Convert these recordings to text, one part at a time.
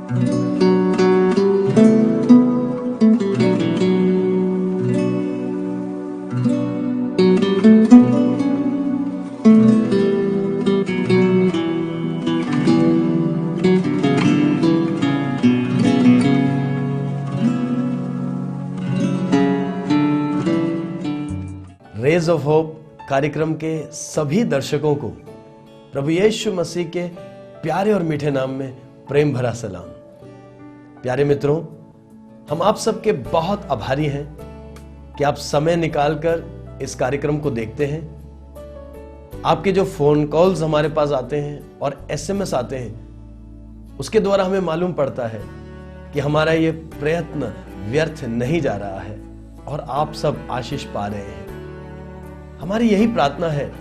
Raise of hope कार्यक्रम के सभी दर्शकों को प्रभु यीशु मसीह के प्यारे और मीठे नाम में प्रेम भरा सलाम। प्यारे मित्रों, हम आप सबके बहुत आभारी हैं कि आप समय निकालकर इस कार्यक्रम को देखते हैं। आपके जो फोन कॉल्स हमारे पास आते हैं और एसएमएस आते हैं, उसके द्वारा हमें मालूम पड़ता है कि हमारा ये प्रयत्न व्यर्थ नहीं जा रहा है और आप सब आशीष पा रहे हैं। हमारी यही प्रार्थना है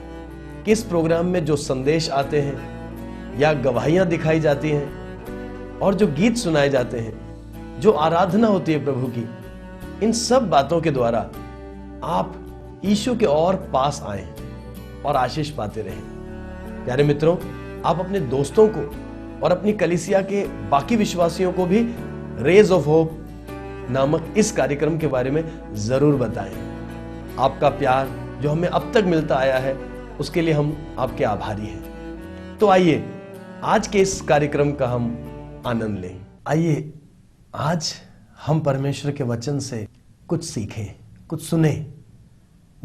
कि इस प्रोग्राम में जो संदेश आते हैं या गवाहियां दिखाई जाती हैं और जो गीत सुनाए जाते हैं, जो आराधना होती है प्रभु की, इन सब बातों के द्वारा आप यीशु के और पास आए और आशीष पाते रहें। प्यारे मित्रों, आप अपने दोस्तों को और अपनी कलीसिया के बाकी विश्वासियों को भी रेज ऑफ होप नामक इस कार्यक्रम के बारे में जरूर बताएं। आपका प्यार जो हमें अब तक मिलता आया है, उसके लिए हम आपके आभारी हैं। तो आइए आज के इस कार्यक्रम का हम आनंद लें। आइए आज हम परमेश्वर के वचन से कुछ सीखें, कुछ सुने,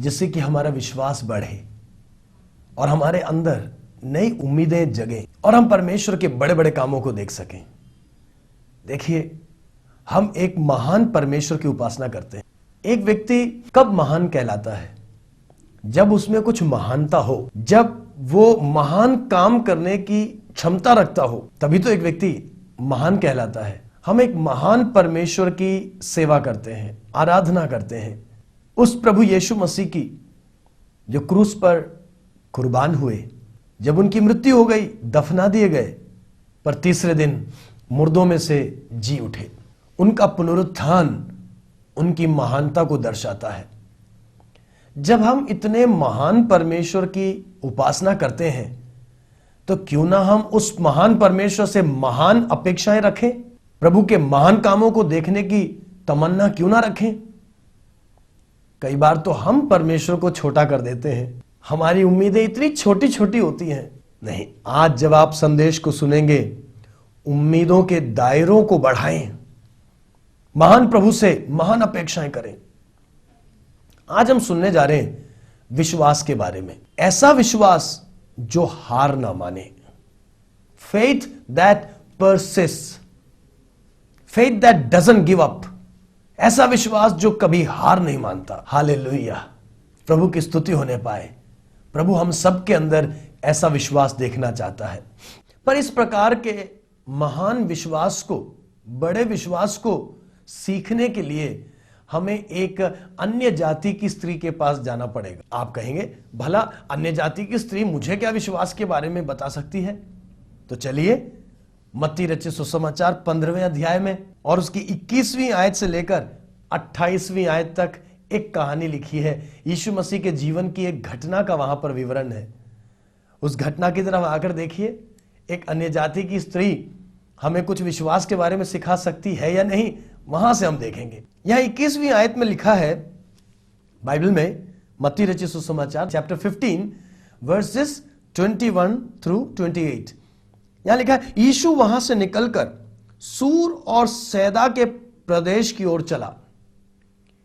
जिससे कि हमारा विश्वास बढ़े और हमारे अंदर नई उम्मीदें जगें और हम परमेश्वर के बड़े बड़े कामों को देख सकें। देखिए, हम एक महान परमेश्वर की उपासना करते हैं। एक व्यक्ति कब महान कहलाता है? जब उसमें कुछ महानता हो, जब वो महान काम करने की क्षमता रखता हो, तभी तो एक व्यक्ति महान कहलाता है। हम एक महान परमेश्वर की सेवा करते हैं, आराधना करते हैं, उस प्रभु यीशु मसीह की जो क्रूस पर कुर्बान हुए, जब उनकी मृत्यु हो गई, दफना दिए गए, पर तीसरे दिन मुर्दों में से जी उठे। उनका पुनरुत्थान उनकी महानता को दर्शाता है। जब हम इतने महान परमेश्वर की उपासना करते हैं, तो क्यों ना हम उस महान परमेश्वर से महान अपेक्षाएं रखें? प्रभु के महान कामों को देखने की तमन्ना क्यों ना रखें? कई बार तो हम परमेश्वर को छोटा कर देते हैं। हमारी उम्मीदें इतनी छोटी छोटी होती हैं। नहीं, आज जब आप संदेश को सुनेंगे, उम्मीदों के दायरों को बढ़ाएं, महान प्रभु से महान अपेक्षाएं करें। आज हम सुनने जा रहे हैं विश्वास के बारे में। ऐसा विश्वास जो हार ना माने। Faith that persist, faith that doesn't give up. ऐसा विश्वास जो कभी हार नहीं मानता। हालेलुया, प्रभु की स्तुति होने पाए। प्रभु हम सब के अंदर ऐसा विश्वास देखना चाहता है। पर इस प्रकार के महान विश्वास को, बड़े विश्वास को सीखने के लिए हमें एक अन्य जाति की स्त्री के पास जाना पड़ेगा। आप कहेंगे, भला अन्य जाति की स्त्री मुझे क्या विश्वास के बारे में बता सकती है? तो चलिए मत्ती रचित सुसमाचार 15वें अध्याय में और उसकी 21वीं आयत से लेकर 28वीं आयत तक एक कहानी लिखी है। यीशु मसीह के जीवन की एक घटना का वहां पर विवरण है। उस घटना की तरफ आकर देखिए, एक अन्य जाति की स्त्री हमें कुछ विश्वास के बारे में सिखा सकती है या नहीं, वहां से हम देखेंगे। यहां 21वीं आयत में लिखा है बाइबल में, मत्ती रचित सुसमाचार चैप्टर 15 वर्सेस 21 थ्रू 28। यहां लिखा है, यीशु वहां से निकलकर सूर और सैदा के प्रदेश की ओर चला।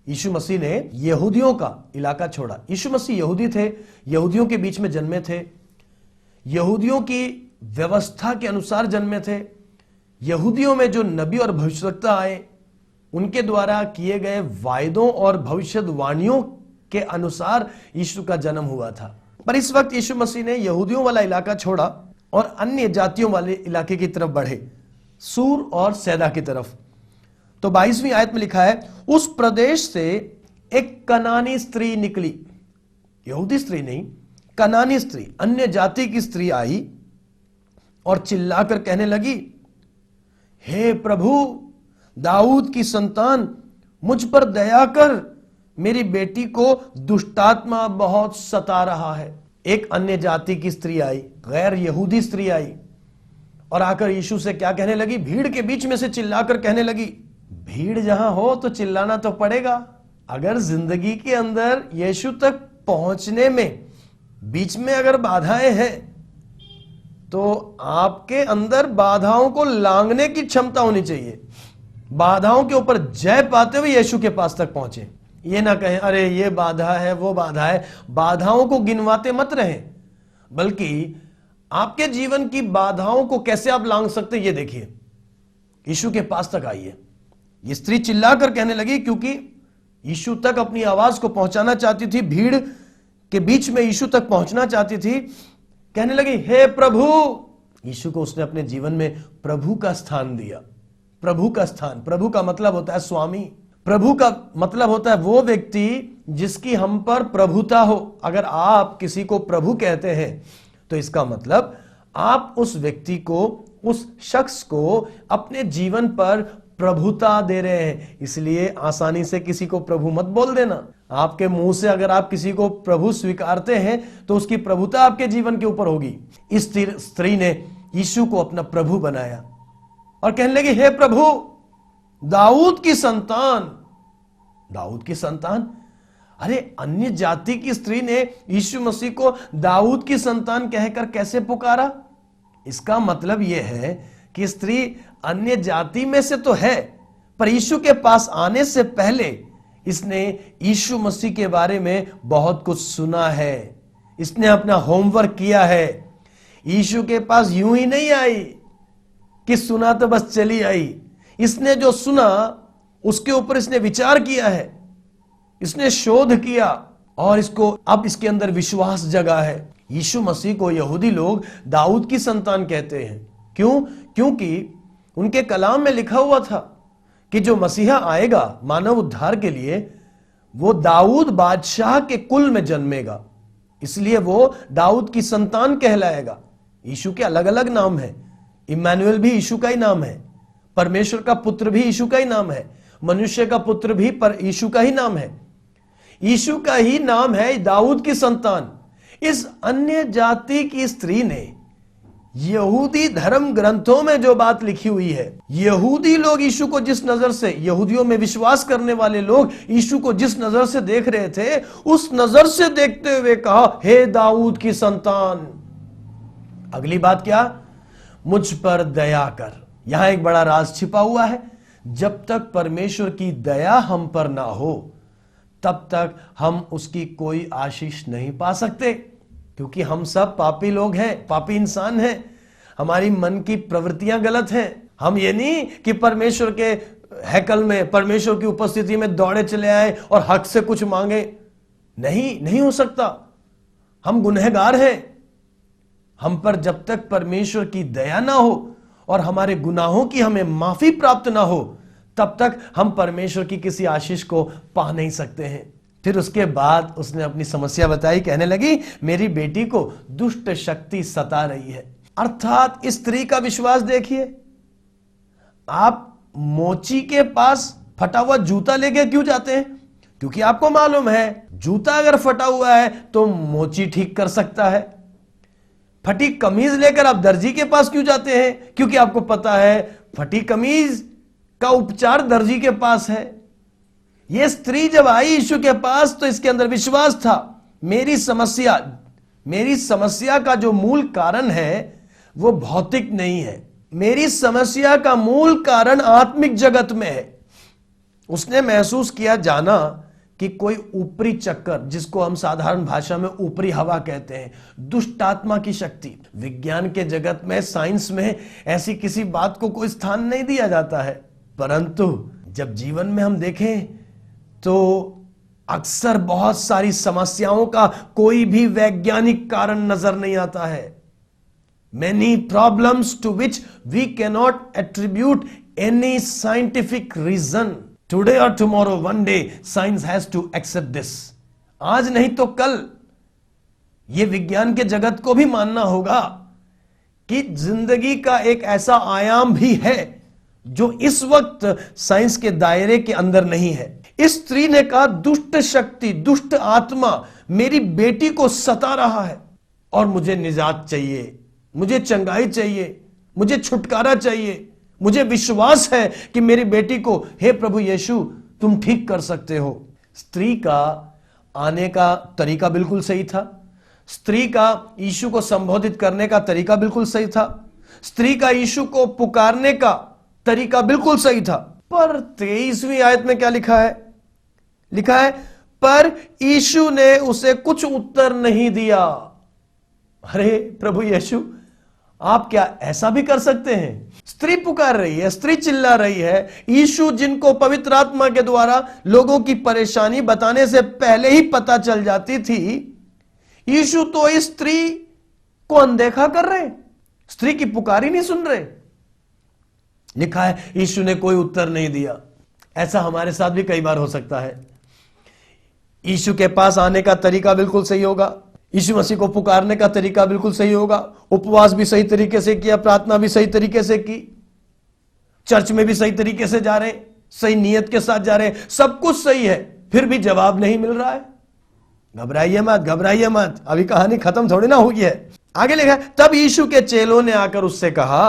यीशु मसीह ने यहूदियों का इलाका छोड़ा। यीशु मसीह यहूदी थे, यहूदियों के बीच में जन्मे थे, यहूदियों की व्यवस्था के अनुसार जन्मे थे। यहूदियों में जो नबी और भविष्यवक्ता आए, उनके द्वारा किए गए वायदों और भविष्यवाणियों के अनुसार यीशु का जन्म हुआ था। पर इस वक्त यीशु मसीह ने यहूदियों वाला इलाका छोड़ा और अन्य जातियों वाले इलाके की तरफ बढ़े, सूर और सैदा की तरफ। तो 22वीं आयत में लिखा है, उस प्रदेश से एक कनानी स्त्री निकली। यहूदी स्त्री नहीं, कनानी स्त्री, अन्य जाति की स्त्री आई और चिल्लाकर कहने लगी, हे प्रभु, दाऊद की संतान, मुझ पर दया कर, मेरी बेटी को दुष्टात्मा बहुत सता रहा है। एक अन्य जाति की स्त्री आई, गैर यहूदी स्त्री आई और आकर यीशु से क्या कहने लगी? भीड़ के बीच में से चिल्लाकर कहने लगी। भीड़ जहां हो तो चिल्लाना तो पड़ेगा। अगर जिंदगी के अंदर यीशु तक पहुंचने में बीच में अगर बाधाएं हैं तो आपके अंदर बाधाओं को लांघने की क्षमता होनी चाहिए। बाधाओं के ऊपर जय पाते हुए यीशु के पास तक पहुंचे। ये ना कहें अरे ये बाधा है वो बाधा है। बाधाओं को गिनवाते मत रहें, बल्कि आपके जीवन की बाधाओं को कैसे आप लांघ सकते ये देखिए। यीशु के पास तक आइए। ये स्त्री चिल्लाकर कहने लगी क्योंकि यीशु तक अपनी आवाज को पहुंचाना चाहती थी, भीड़ के बीच में यीशु तक पहुंचना चाहती थी। कहने लगी हे प्रभु। यीशु को उसने अपने जीवन में प्रभु का स्थान दिया। प्रभु का स्थान, प्रभु का मतलब होता है स्वामी। प्रभु का मतलब होता है वो व्यक्ति जिसकी हम पर प्रभुता हो। अगर आप किसी को प्रभु कहते हैं तो इसका मतलब आप उस व्यक्ति को, उस शख्स को अपने जीवन पर प्रभुता दे रहे हैं। इसलिए आसानी से किसी को प्रभु मत बोल देना। आपके मुंह से अगर आप किसी को प्रभु स्वीकारते हैं तो उसकी प्रभुता आपके जीवन के ऊपर होगी। इस स्त्री ने यीशु को अपना प्रभु बनाया और कहने लगी हे प्रभु, दाऊद की संतान। दाऊद की संतान? अरे अन्य जाति की स्त्री ने यीशु मसीह को दाऊद की संतान कहकर कैसे पुकारा? इसका मतलब यह है कि स्त्री अन्य जाति में से तो है, पर यीशु के पास आने से पहले इसने यीशु मसीह के बारे में बहुत कुछ सुना है। इसने अपना होमवर्क किया है। यीशु के पास यूं ही नहीं आई कि सुना तो बस चली आई। इसने जो सुना उसके ऊपर इसने विचार किया है, इसने शोध किया और अब इसके अंदर विश्वास जगा है। यीशु मसीह को यहूदी लोग दाऊद की संतान कहते हैं। क्यों? क्योंकि उनके कलाम में लिखा हुआ था कि जो मसीहा आएगा मानव उद्धार के लिए, वो दाऊद बादशाह के कुल में जन्मेगा, इसलिए वो दाऊद की संतान कहलाएगा। यीशु के अलग अलग नाम है। इम्मानुएल भी यीशु का ही नाम है, परमेश्वर का पुत्र भी यीशु का ही नाम है, मनुष्य का पुत्र भी पर यीशु का ही नाम है। यीशु का ही नाम है दाऊद की संतान। इस अन्य जाति की स्त्री ने यहूदी धर्म ग्रंथों में जो बात लिखी हुई है, यहूदी लोग यीशु को जिस नजर से, यहूदियों में विश्वास करने वाले लोग यीशु को जिस नजर से देख रहे थे, उस नजर से देखते हुए कहा हे दाऊद की संतान। अगली बात क्या? मुझ पर दया कर। यहां एक बड़ा राज छिपा हुआ है। जब तक परमेश्वर की दया हम पर ना हो तब तक हम उसकी कोई आशीष नहीं पा सकते, क्योंकि हम सब पापी लोग हैं, पापी इंसान हैं। हमारी मन की प्रवृत्तियां गलत हैं। हम ये नहीं कि परमेश्वर के हैकल में, परमेश्वर की उपस्थिति में दौड़े चले आए और हक से कुछ मांगे। नहीं हो सकता। हम गुनहगार हैं। हम पर जब तक परमेश्वर की दया ना हो और हमारे गुनाहों की हमें माफी प्राप्त ना हो तब तक हम परमेश्वर की किसी आशीष को पा नहीं सकते हैं। फिर उसके बाद उसने अपनी समस्या बताई। कहने लगी मेरी बेटी को दुष्ट शक्ति सता रही है। अर्थात इस स्त्री का विश्वास देखिए। आप मोची के पास फटा हुआ जूता लेके क्यों जाते हैं? क्योंकि आपको मालूम है जूता अगर फटा हुआ है तो मोची ठीक कर सकता है। फटी कमीज लेकर आप दर्जी के पास क्यों जाते हैं? क्योंकि आपको पता है फटी कमीज का उपचार दर्जी के पास है। यह स्त्री जब आई यीशु के पास तो इसके अंदर विश्वास था। मेरी समस्या का जो मूल कारण है वो भौतिक नहीं है। मेरी समस्या का मूल कारण आत्मिक जगत में है। उसने महसूस किया जाना कि कोई ऊपरी चक्कर, जिसको हम साधारण भाषा में ऊपरी हवा कहते हैं, दुष्ट आत्मा की शक्ति। विज्ञान के जगत में, साइंस में ऐसी किसी बात को कोई स्थान नहीं दिया जाता है, परंतु जब जीवन में हम देखें तो अक्सर बहुत सारी समस्याओं का कोई भी वैज्ञानिक कारण नजर नहीं आता है। Many problems to which we cannot attribute any scientific reason. Today or tomorrow, one day, science has to accept this. आज नहीं तो कल ये विज्ञान के जगत को भी मानना होगा कि जिंदगी का एक ऐसा आयाम भी है जो इस वक्त साइंस के दायरे के अंदर नहीं है। इस स्त्री ने कहा दुष्ट शक्ति, दुष्ट आत्मा मेरी बेटी को सता रहा है और मुझे निजात चाहिए, मुझे चंगाई चाहिए, मुझे छुटकारा चाहिए, मुझे विश्वास है कि मेरी बेटी को हे प्रभु यीशु तुम ठीक कर सकते हो। स्त्री का आने का तरीका बिल्कुल सही था, स्त्री का यीशु को संबोधित करने का तरीका बिल्कुल सही था, स्त्री का यीशु को पुकारने का तरीका बिल्कुल सही था। पर 23वीं आयत में क्या लिखा है? लिखा है पर यीशु ने उसे कुछ उत्तर नहीं दिया। अरे प्रभु यीशु, आप क्या ऐसा भी कर सकते हैं? स्त्री पुकार रही है, स्त्री चिल्ला रही है। यीशु जिनको पवित्र आत्मा के द्वारा लोगों की परेशानी बताने से पहले ही पता चल जाती थी, यीशु तो इस स्त्री को अनदेखा कर रहे, स्त्री की पुकार ही नहीं सुन रहे। लिखा है यीशु ने कोई उत्तर नहीं दिया। ऐसा हमारे साथ भी कई बार हो सकता है। यीशु के पास आने का तरीका बिल्कुल सही होगा, यीशु मसीह को पुकारने का तरीका बिल्कुल सही होगा, उपवास भी सही तरीके से किया, प्रार्थना भी सही तरीके से की, चर्च में भी सही तरीके से जा रहे हैं, सही नियत के साथ जा रहे हैं, सब कुछ सही है, फिर भी जवाब नहीं मिल रहा है। घबराइए मत, घबराइए मत, अभी कहानी खत्म थोड़ी ना हुई है। आगे लिखा है तब यीशु के चेलों ने आकर उससे कहा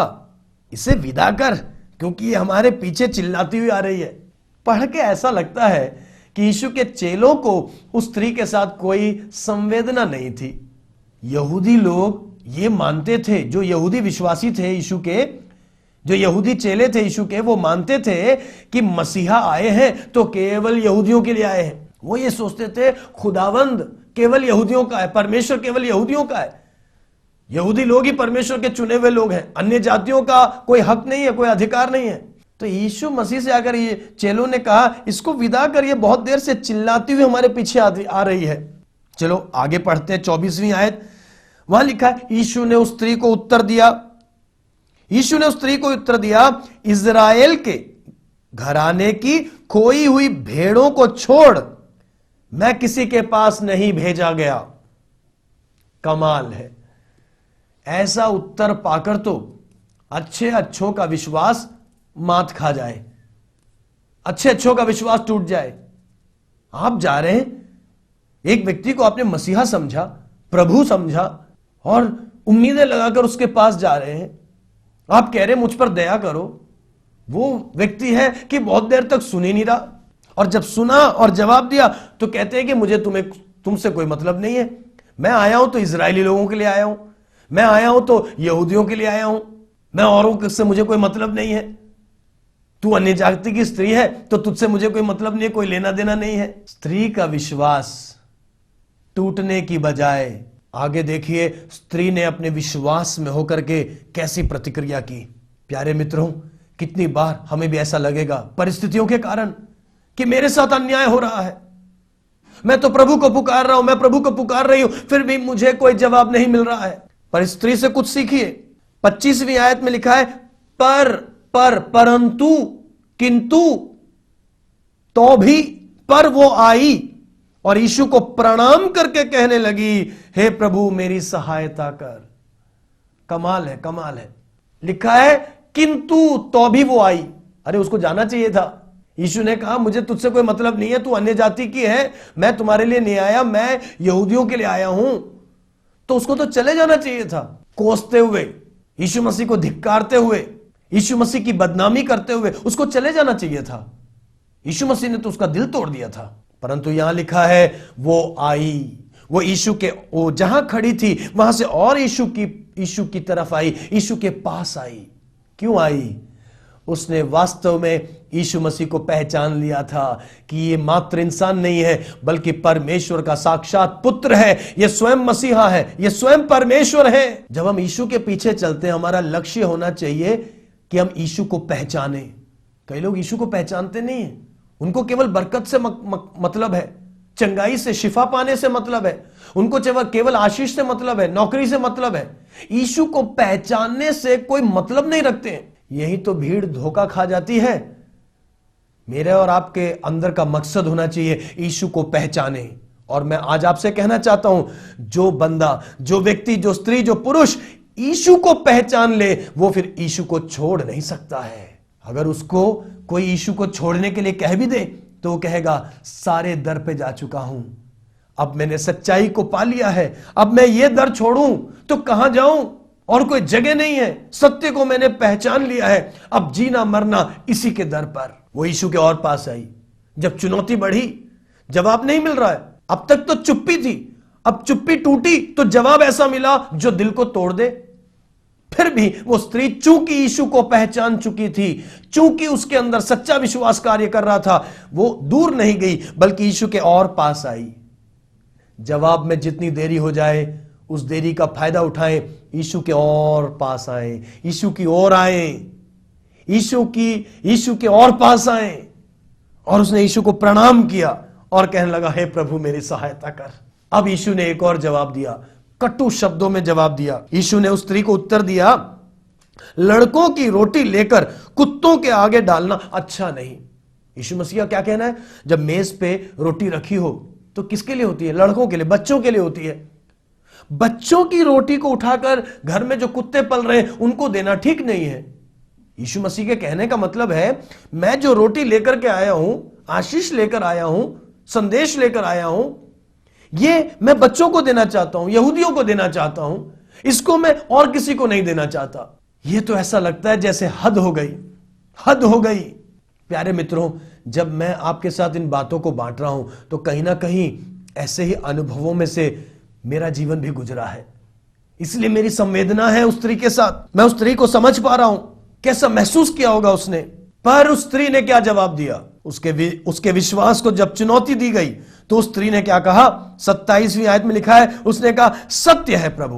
इसे विदा कर, क्योंकि ये हमारे पीछे चिल्लाती हुई आ रही है। पढ़ के ऐसा लगता है कि यीशु के चेलों को उस स्त्री के साथ कोई संवेदना नहीं थी। यहूदी लोग ये मानते थे, जो यहूदी विश्वासी थे यीशु के, जो यहूदी चेले थे यीशु के, वो मानते थे कि मसीहा आए हैं तो केवल यहूदियों के लिए आए हैं। वो ये सोचते थे खुदावंद केवल यहूदियों का है, परमेश्वर केवल यहूदियों का है, यहूदी लोग ही परमेश्वर के चुने हुए लोग हैं, अन्य जातियों का कोई हक नहीं है, कोई अधिकार नहीं है। तो यीशु मसीह से आकर ये चेलों ने कहा इसको विदा कर, ये बहुत देर से चिल्लाती हुई हमारे पीछे आ रही है। चलो आगे पढ़ते हैं 24वीं आयत। वहां लिखा है यीशु ने उस स्त्री को उत्तर दिया, यीशु ने उस स्त्री को उत्तर दिया इजराइल के घराने की खोई हुई भेड़ों को छोड़ मैं किसी के पास नहीं भेजा गया। कमाल है, ऐसा उत्तर पाकर तो अच्छे अच्छों का विश्वास मात खा जाए, अच्छे अच्छों का विश्वास टूट जाए। आप जा रहे हैं, एक व्यक्ति को आपने मसीहा समझा, प्रभु समझा और उम्मीदें लगाकर उसके पास जा रहे हैं, आप कह रहे हैं मुझ पर दया करो। वो व्यक्ति है कि बहुत देर तक सुन ही नहीं रहा, और जब सुना और जवाब दिया तो कहते हैं कि मुझे तुमसे कोई मतलब नहीं है, मैं आया हूं तो इजरायली लोगों के लिए आया हूं, मैं आया हूं तो यहूदियों के लिए आया हूं, मैं औरों से मुझे कोई मतलब नहीं है, तू अन्य जाति की स्त्री है तो तुझसे मुझे कोई मतलब नहीं है, कोई लेना देना नहीं है। स्त्री का विश्वास टूटने की बजाय आगे देखिए स्त्री ने अपने विश्वास में होकर के कैसी प्रतिक्रिया की। प्यारे मित्रों, कितनी बार हमें भी ऐसा लगेगा परिस्थितियों के कारण कि मेरे साथ अन्याय हो रहा है, मैं तो प्रभु को पुकार रहा हूं, मैं प्रभु को पुकार रही हूं, फिर भी मुझे कोई जवाब नहीं मिल रहा है। पर स्त्री से कुछ सीखिए। 25वीं आयत में लिखा है परंतु किंतु तो भी, पर वो आई और यीशु को प्रणाम करके कहने लगी हे प्रभु मेरी सहायता कर। कमाल है, कमाल है। लिखा है किंतु तो भी वो आई। अरे उसको जाना चाहिए था। यीशु ने कहा मुझे तुझसे कोई मतलब नहीं है, तू अन्य जाति की है, मैं तुम्हारे लिए नहीं आया, मैं यहूदियों के लिए आया हूं। तो उसको तो चले जाना चाहिए था, कोसते हुए, यीशु मसीह को धिक्कारते हुए, यीशु मसीह की बदनामी करते हुए उसको चले जाना चाहिए था। यीशु मसीह ने तो उसका दिल तोड़ दिया था। परंतु यहां लिखा है वो आई, वो यीशु के वो जहां खड़ी थी वहां से और यीशु की तरफ आई, यीशु के पास आई। क्यों आई? उसने वास्तव में यीशु मसीह को पहचान लिया था कि ये मात्र इंसान नहीं है बल्कि परमेश्वर का साक्षात पुत्र है, ये स्वयं मसीहा है, ये स्वयं परमेश्वर है। जब हम यीशु के पीछे चलते हैं हमारा लक्ष्य होना चाहिए कि हम यीशु को पहचाने। कई लोग यीशु को पहचानते नहीं है, उनको केवल बरकत से मतलब है, चंगाई से, शिफा पाने से मतलब है, उनको केवल आशीष से मतलब है, नौकरी से मतलब है। यीशु को पहचानने से कोई मतलब नहीं रखते हैं। यही तो भीड़ धोखा खा जाती है। मेरे और आपके अंदर का मकसद होना चाहिए यीशु को पहचाने। और मैं आज आपसे कहना चाहता हूं, जो बंदा, जो व्यक्ति, जो स्त्री, जो पुरुष यीशु को पहचान ले वो फिर यीशु को छोड़ नहीं सकता है। अगर उसको कोई यीशु को छोड़ने के लिए कह भी दे तो वो कहेगा सारे दर पे जा चुका हूं, अब मैंने सच्चाई को पा लिया है, अब मैं ये दर छोड़ूं तो कहां जाऊं, और कोई जगह नहीं है, सत्य को मैंने पहचान लिया है, अब जीना मरना इसी के दर पर। वो यीशु के और पास आई। जब चुनौती बढ़ी, जवाब नहीं मिल रहा है, अब तक तो चुप्पी थी, अब चुप्पी टूटी तो जवाब ऐसा मिला जो दिल को तोड़ दे। फिर भी वो स्त्री चूंकि यीशु को पहचान चुकी थी, चूंकि उसके अंदर सच्चा विश्वास कार्य कर रहा था, वो दूर नहीं गई बल्कि यीशु के और पास आई। जवाब में जितनी देरी हो जाए उस देरी का फायदा उठाएं, यीशु के और पास आए, यीशु की ओर आए, यीशु के और पास आए। और उसने यीशु को प्रणाम किया और कहने लगा, हे प्रभु मेरी सहायता कर। अब यीशु ने एक और जवाब दिया, कटु शब्दों में जवाब दिया। यीशु ने उस स्त्री को उत्तर दिया, लड़कों की रोटी लेकर कुत्तों के आगे डालना अच्छा नहीं। यीशु मसीह का क्या कहना है? जब मेज पे रोटी रखी हो तो किसके लिए होती है? लड़कों के लिए, बच्चों के लिए होती है। बच्चों की रोटी को उठाकर घर में जो कुत्ते पल रहे हैं उनको देना ठीक नहीं है। यीशु मसीह के कहने का मतलब है, मैं जो रोटी लेकर के आया हूं, आशीष लेकर आया हूं, संदेश लेकर आया हूं, ये मैं बच्चों को देना चाहता हूं, यहूदियों को देना चाहता हूं, इसको मैं और किसी को नहीं देना चाहता। ये तो ऐसा लगता है जैसे हद हो गई, हद हो गई। प्यारे मित्रों, जब मैं आपके साथ इन बातों को बांट रहा हूं तो कहीं ना कहीं ऐसे ही अनुभवों में से मेरा जीवन भी गुजरा है, इसलिए मेरी संवेदना है उस स्त्री के साथ। मैं उस स्त्री को समझ पा रहा हूं, कैसा महसूस किया होगा उसने। पर उस स्त्री ने क्या जवाब दिया? उसके विश्वास को जब चुनौती दी गई तो उस स्त्री ने क्या कहा? 27वीं आयत में लिखा है, उसने कहा, सत्य है प्रभु,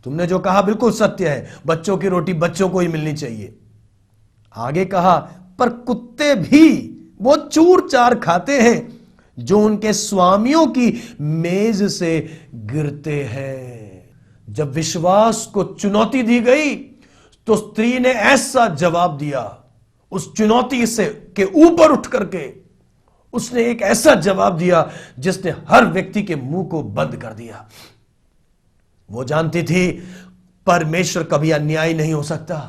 तुमने जो कहा बिल्कुल सत्य है, बच्चों की रोटी बच्चों को ही मिलनी चाहिए। आगे कहा, पर कुत्ते भी वो चूर चार खाते हैं जो उनके स्वामियों की मेज से गिरते हैं। जब विश्वास को चुनौती दी गई तो स्त्री ने ऐसा जवाब दिया, उस चुनौती से के ऊपर उठ करके उसने एक ऐसा जवाब दिया जिसने हर व्यक्ति के मुंह को बंद कर दिया। वो जानती थी परमेश्वर कभी अन्यायी नहीं हो सकता।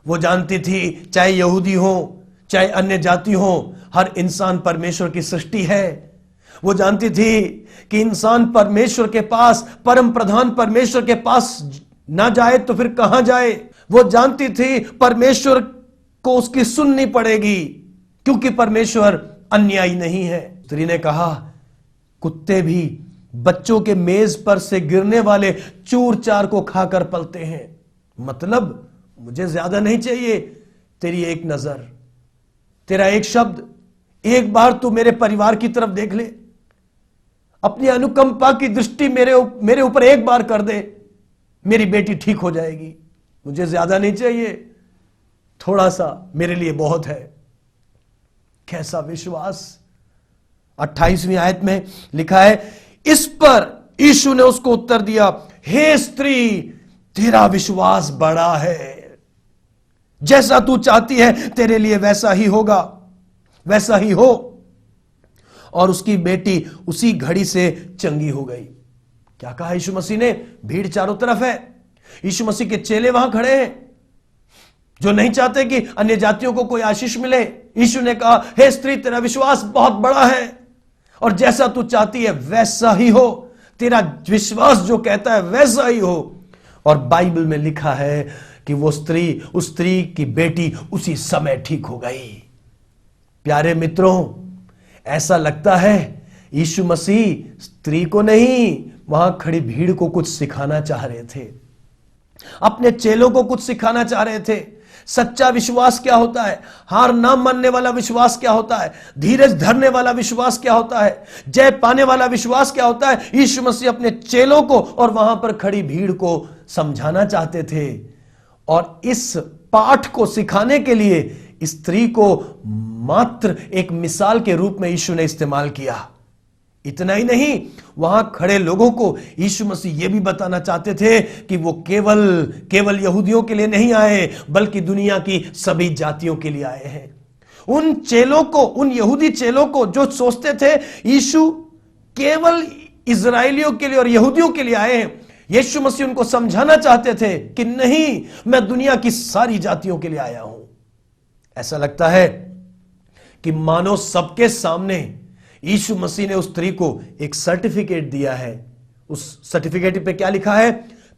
वो जानती थी चाहे यहूदी हो, चाहे अन्य जाति हो, हर इंसान परमेश्वर की सृष्टि है। वो जानती थी कि इंसान परमेश्वर के पास, परम प्रधान परमेश्वर के पास ना जाए तो फिर कहां जाए। वो जानती थी परमेश्वर को उसकी सुननी पड़ेगी क्योंकि परमेश्वर अन्यायी नहीं है। स्त्री ने कहा, कुत्ते भी बच्चों के मेज पर से गिरने वाले चूर चार को खाकर पलते हैं। मतलब मुझे ज्यादा नहीं चाहिए, तेरी एक नजर, तेरा एक शब्द, एक बार तू मेरे परिवार की तरफ देख ले, अपनी अनुकंपा की दृष्टि मेरे ऊपर एक बार कर दे, मेरी बेटी ठीक हो जाएगी। मुझे ज्यादा नहीं चाहिए, थोड़ा सा मेरे लिए बहुत है। कैसा विश्वास! 28वीं आयत में लिखा है, इस पर यीशु ने उसको उत्तर दिया, हे स्त्री, तेरा विश्वास बड़ा है, जैसा तू चाहती है तेरे लिए वैसा ही होगा, वैसा ही हो। और उसकी बेटी उसी घड़ी से चंगी हो गई। क्या कहा यीशु मसीह ने? भीड़ चारों तरफ है, यीशु मसीह के चेले वहां खड़े हैं जो नहीं चाहते कि अन्य जातियों को कोई आशीष मिले। यीशु ने कहा, हे स्त्री, तेरा विश्वास बहुत बड़ा है और जैसा तू चाहती है वैसा ही हो, तेरा विश्वास जो कहता है वैसा ही हो। और बाइबल में लिखा है कि उस स्त्री की बेटी उसी समय ठीक हो गई। प्यारे मित्रों, ऐसा लगता है यीशु मसीह स्त्री को नहीं, वहां खड़ी भीड़ को कुछ सिखाना चाह रहे थे, अपने चेलों को कुछ सिखाना चाह रहे थे। सच्चा विश्वास क्या होता है, हार ना मानने वाला विश्वास क्या होता है, धीरज धरने वाला विश्वास क्या होता है, जय पाने वाला विश्वास क्या होता है, यीशु मसीह अपने चेलों को और वहां पर खड़ी भीड़ को समझाना चाहते थे। और इस पाठ को सिखाने के लिए स्त्री को मात्र एक मिसाल के रूप में यीशु ने इस्तेमाल किया। इतना ही नहीं, वहां खड़े लोगों को यीशु मसीह यह भी बताना चाहते थे कि वो केवल यहूदियों के लिए नहीं आए बल्कि दुनिया की सभी जातियों के लिए आए हैं। उन चेलों को, उन यहूदी चेलों को जो सोचते थे यीशु केवल इजराइलियों के लिए और यहूदियों के लिए आए हैं, यीशु मसीह उनको समझाना चाहते थे कि नहीं, मैं दुनिया की सारी जातियों के लिए आया हूं। ऐसा लगता है कि मानो सबके सामने यीशु मसीह ने उस स्त्री को एक सर्टिफिकेट दिया है। उस सर्टिफिकेट पे क्या लिखा है?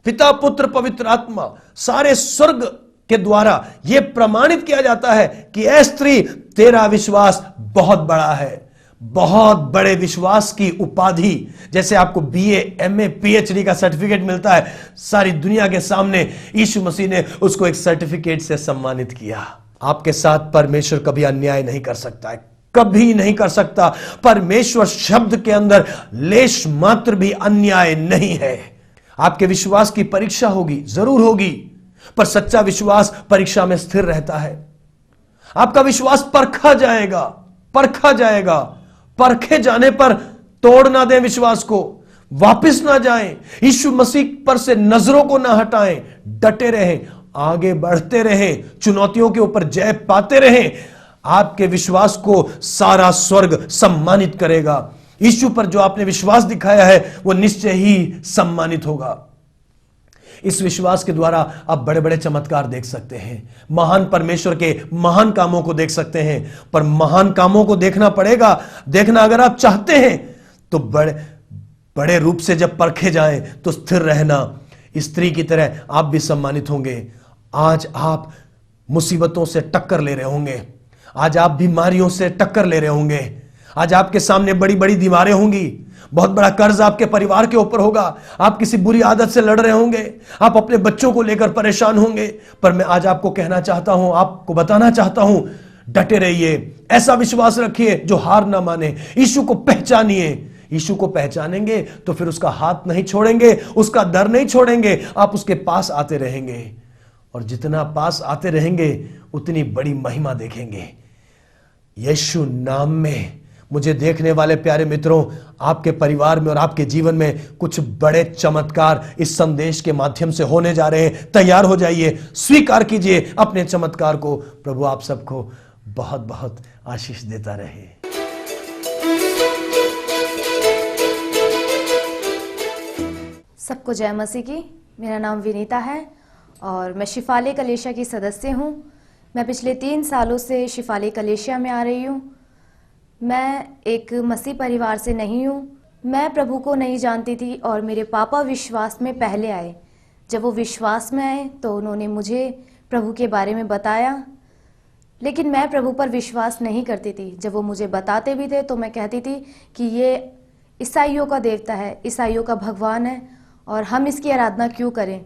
पिता, पुत्र, पवित्र आत्मा, सारे स्वर्ग के द्वारा यह प्रमाणित किया जाता है कि ऐ स्त्री, तेरा विश्वास बहुत बड़ा है। बहुत बड़े विश्वास की उपाधि, जैसे आपको बीए, एमए, पीएचडी का सर्टिफिकेट मिलता है, सारी दुनिया के सामने यीशु मसीह ने उसको एक सर्टिफिकेट से सम्मानित किया। आपके साथ परमेश्वर कभी अन्याय नहीं कर सकता है, कभी नहीं कर सकता। परमेश्वर शब्द के अंदर लेश मात्र भी अन्याय नहीं है। आपके विश्वास की परीक्षा होगी, जरूर होगी, पर सच्चा विश्वास परीक्षा में स्थिर रहता है। आपका विश्वास परखा जाएगा, परखा जाएगा। परखे जाने पर तोड़ ना दें विश्वास को, वापस ना जाएं, यीशु मसीह पर से नजरों को ना हटाएं, डटे रहें, आगे बढ़ते रहें, चुनौतियों के ऊपर जय पाते रहें। आपके विश्वास को सारा स्वर्ग सम्मानित करेगा। यीशु पर जो आपने विश्वास दिखाया है वो निश्चय ही सम्मानित होगा। इस विश्वास के द्वारा आप बड़े बड़े चमत्कार देख सकते हैं, महान परमेश्वर के महान कामों को देख सकते हैं। पर महान कामों को देखना पड़ेगा, देखना अगर आप चाहते हैं तो बड़े बड़े रूप से जब परखे जाएं तो स्थिर रहना। स्त्री की तरह आप भी सम्मानित होंगे। आज आप मुसीबतों से टक्कर ले रहे होंगे, आज आप बीमारियों से टक्कर ले रहे होंगे, आज आपके सामने बड़ी बड़ी दीवारें होंगी, बहुत बड़ा कर्ज आपके परिवार के ऊपर होगा, आप किसी बुरी आदत से लड़ रहे होंगे, आप अपने बच्चों को लेकर परेशान होंगे। पर मैं आज आपको कहना चाहता हूं, आपको बताना चाहता हूं, डटे रहिए, ऐसा विश्वास रखिए जो हार ना माने। यीशु को पहचानिए, यीशु को पहचानेंगे तो फिर उसका हाथ नहीं छोड़ेंगे, उसका दर नहीं छोड़ेंगे, आप उसके पास आते रहेंगे। और जितना पास आते रहेंगे उतनी बड़ी महिमा देखेंगे। यीशु नाम में मुझे देखने वाले प्यारे मित्रों, आपके परिवार में और आपके जीवन में कुछ बड़े चमत्कार इस संदेश के माध्यम से होने जा रहे हैं। तैयार हो जाइए, स्वीकार कीजिए अपने चमत्कार को। प्रभु आप सबको बहुत बहुत आशीष देता रहे। सबको जय मसीह की। मेरा नाम विनीता है और मैं शिफाले कलेशिया की सदस्य हूँ। मैं पिछले 3 सालों से शिफाले कलेशिया में आ रही हूँ। मैं एक मसीह परिवार से नहीं हूँ। मैं प्रभु को नहीं जानती थी और मेरे पापा विश्वास में पहले आए। जब वो विश्वास में आए तो उन्होंने मुझे प्रभु के बारे में बताया, लेकिन मैं प्रभु पर विश्वास नहीं करती थी। जब वो मुझे बताते भी थे तो मैं कहती थी कि ये ईसाइयों का देवता है, ईसाइयों का भगवान है और हम इसकी आराधना क्यों करें,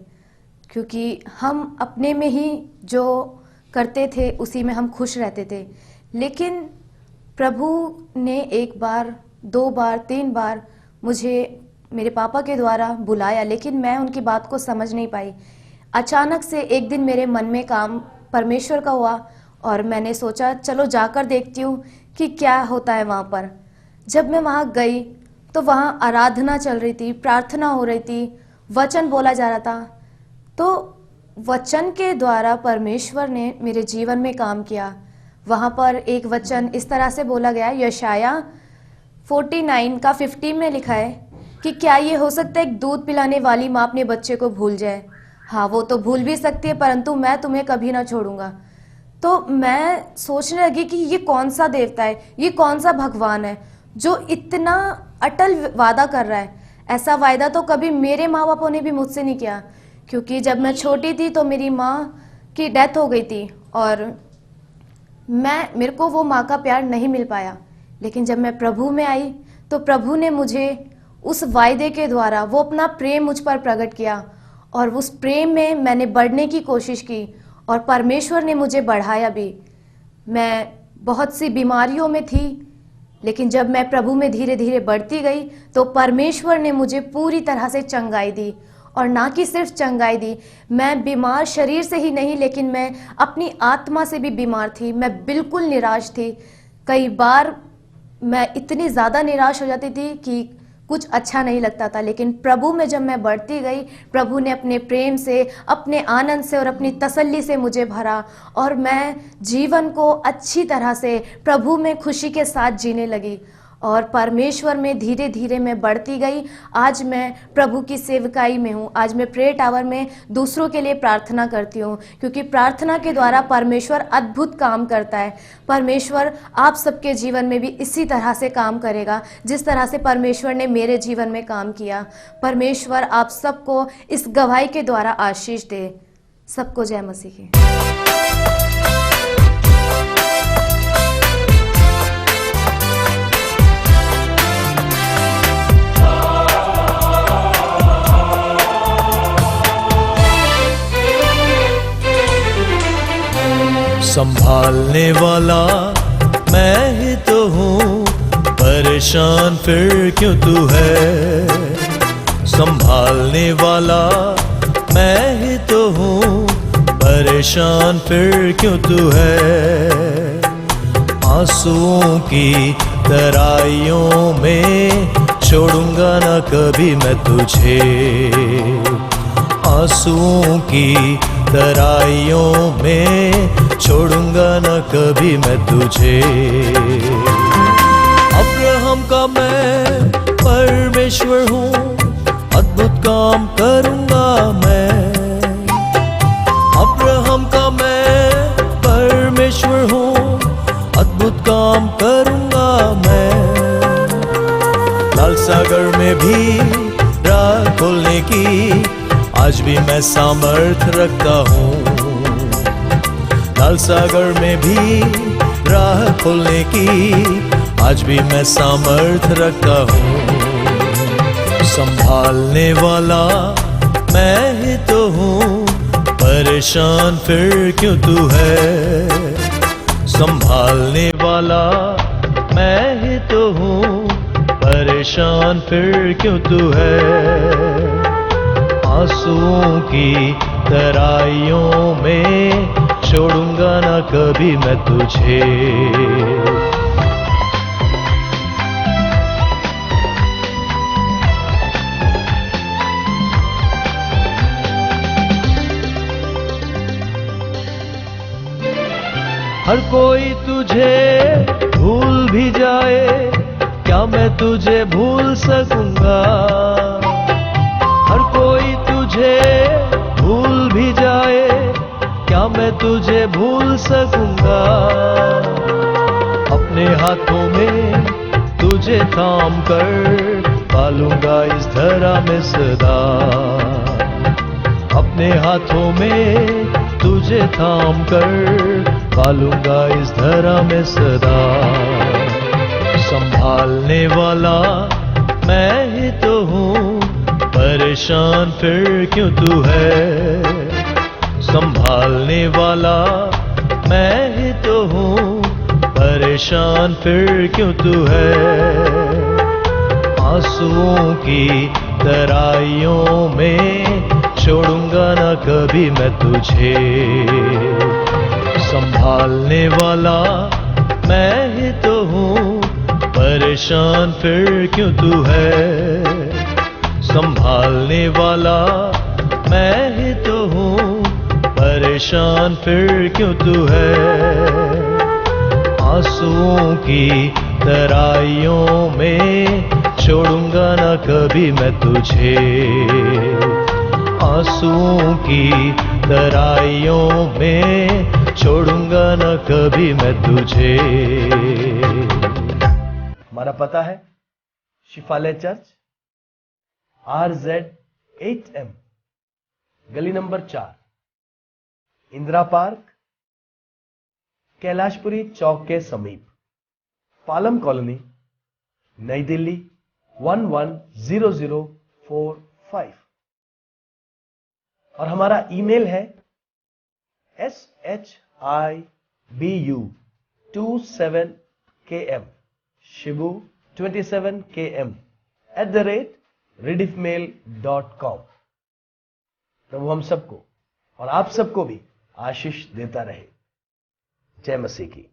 क्योंकि हम अपने में ही जो करते थे उसी में हम खुश रहते थे। लेकिन प्रभु ने 1 बार, 2 बार, 3 बार मुझे मेरे पापा के द्वारा बुलाया, लेकिन मैं उनकी बात को समझ नहीं पाई। अचानक से एक दिन मेरे मन में काम परमेश्वर का हुआ और मैंने सोचा चलो जाकर देखती हूँ कि क्या होता है वहाँ पर। जब मैं वहाँ गई तो वहाँ आराधना चल रही थी, प्रार्थना हो रही थी, वचन बोला जा रहा था। तो वचन के द्वारा परमेश्वर ने मेरे जीवन में काम किया। वहाँ पर एक वचन इस तरह से बोला गया, यशाया 49 का 50 में लिखा है कि क्या ये हो सकता है एक दूध पिलाने वाली माँ अपने बच्चे को भूल जाए। हाँ, वो तो भूल भी सकती है, परंतु मैं तुम्हें कभी ना छोड़ूंगा। तो मैं सोचने लगी कि ये कौन सा देवता है, ये कौन सा भगवान है जो इतना अटल वादा कर रहा है। ऐसा वायदा तो कभी मेरे माँ बापों ने भी मुझसे नहीं किया, क्योंकि जब मैं छोटी थी तो मेरी माँ की डेथ हो गई थी और मेरे को वो माँ का प्यार नहीं मिल पाया। लेकिन जब मैं प्रभु में आई तो प्रभु ने मुझे उस वायदे के द्वारा वो अपना प्रेम मुझ पर प्रकट किया और उस प्रेम में मैंने बढ़ने की कोशिश की और परमेश्वर ने मुझे बढ़ाया भी। मैं बहुत सी बीमारियों में थी, लेकिन जब मैं प्रभु में धीरे धीरे बढ़ती गई तो परमेश्वर ने मुझे पूरी तरह से चंगाई दी। और ना कि सिर्फ चंगाई दी, मैं बीमार शरीर से ही नहीं, लेकिन मैं अपनी आत्मा से भी बीमार थी। मैं बिल्कुल निराश थी। कई बार मैं इतनी ज़्यादा निराश हो जाती थी कि कुछ अच्छा नहीं लगता था। लेकिन प्रभु में जब मैं बढ़ती गई, प्रभु ने अपने प्रेम से, अपने आनंद से और अपनी तसल्ली से मुझे भरा और मैं जीवन को अच्छी तरह से प्रभु में खुशी के साथ जीने लगी। और परमेश्वर में धीरे धीरे मैं बढ़ती गई। आज मैं प्रभु की सेवकाई में हूँ। आज मैं प्रेयर टावर में दूसरों के लिए प्रार्थना करती हूँ, क्योंकि प्रार्थना के द्वारा परमेश्वर अद्भुत काम करता है। परमेश्वर आप सबके जीवन में भी इसी तरह से काम करेगा जिस तरह से परमेश्वर ने मेरे जीवन में काम किया। परमेश्वर आप सबको इस गवाही के द्वारा आशीष दे। सबको जय मसीह की। संभालने वाला मैं ही तो हूँ, परेशान फिर क्यों तू है। संभालने वाला मैं ही तो हूँ, परेशान फिर क्यों तू है। आंसुओं की तराइयों में छोड़ूंगा ना कभी मैं तुझे। आंसुओं की तराइयों में छोड़ूंगा ना कभी मैं तुझे। अब्राहम का मैं परमेश्वर हूँ, अद्भुत काम करूंगा मैं। अब्राहम का मैं परमेश्वर हूँ, अद्भुत काम करूंगा मैं। लाल सागर में भी राह खोलने की आज भी मैं सामर्थ रखता हूँ। लाल सागर में भी राह खोलने की आज भी मैं सामर्थ रखता हूँ। संभालने वाला मैं ही तो हूँ, परेशान फिर क्यों तू है। संभालने वाला मैं ही तो हूँ, परेशान फिर क्यों तू है। आंसुओं की तराइयों में छोड़ूंगा ना कभी मैं तुझे। हर कोई तुझे भूल भी जाए, क्या मैं तुझे भूल सकूंगा। हर कोई तुझे भूल भी जाए, क्या मैं तुझे भूल सकूंगा। अपने हाथों में तुझे थाम कर पालूंगा इस धरा में सदा। अपने हाथों में तुझे थाम कर पालूंगा इस धरा में सदा। संभालने वाला मैं ही तो हूँ, परेशान फिर क्यों तू है। संभालने वाला मैं ही तो हूँ, परेशान फिर क्यों तू है। आंसुओं की तराइयों में छोड़ूंगा ना कभी मैं तुझे। संभालने वाला मैं ही तो हूँ, परेशान फिर क्यों तू है। संभालने वाला मैं ही तो हूँ, परेशान फिर क्यों तू है। आंसुओं की तराइयों में छोड़ूंगा ना कभी मैं तुझे। आंसुओं की तराइयों में छोड़ूंगा ना कभी मैं तुझे। हमारा पता है शिफालय चर्च, RZ8M, गली नंबर 4, इंदिरा पार्क, कैलाशपुरी चौक के समीप, पालम कॉलोनी, नई दिल्ली 110045। और हमारा ईमेल है shibu27km shibu27km@rediffmail.com। प्रभु हम सबको और आप सबको भी आशीष देता रहे। जय मसीह की।